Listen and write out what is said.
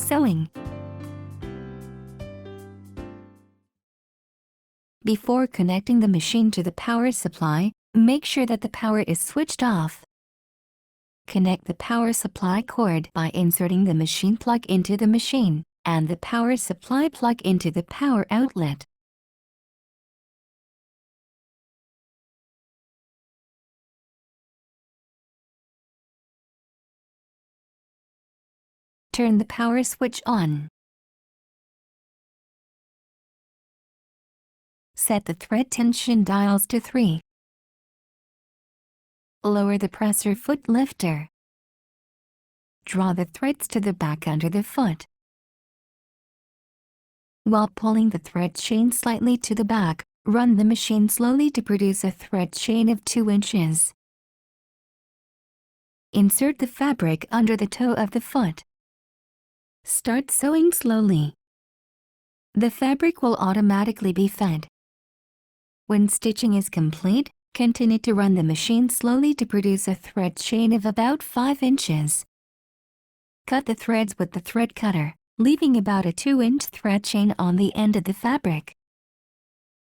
sewing. Before connecting the machine to the power supply, make sure that the power is switched off. Connect the power supply cord by inserting the machine plug into the machine and the power supply plug into the power outlet. Turn the power switch on. Set the thread tension dials to 3. Lower the presser foot lifter. Draw the threads to the back under the foot. While pulling the thread chain slightly to the back, run the machine slowly to produce a thread chain of 2 inches. Insert the fabric under the toe of the foot. Start sewing slowly. The fabric will automatically be fed. When stitching is complete, continue to run the machine slowly to produce a thread chain of about 5 inches. Cut the threads with the thread cutter, leaving about a 2-inch thread chain on the end of the fabric.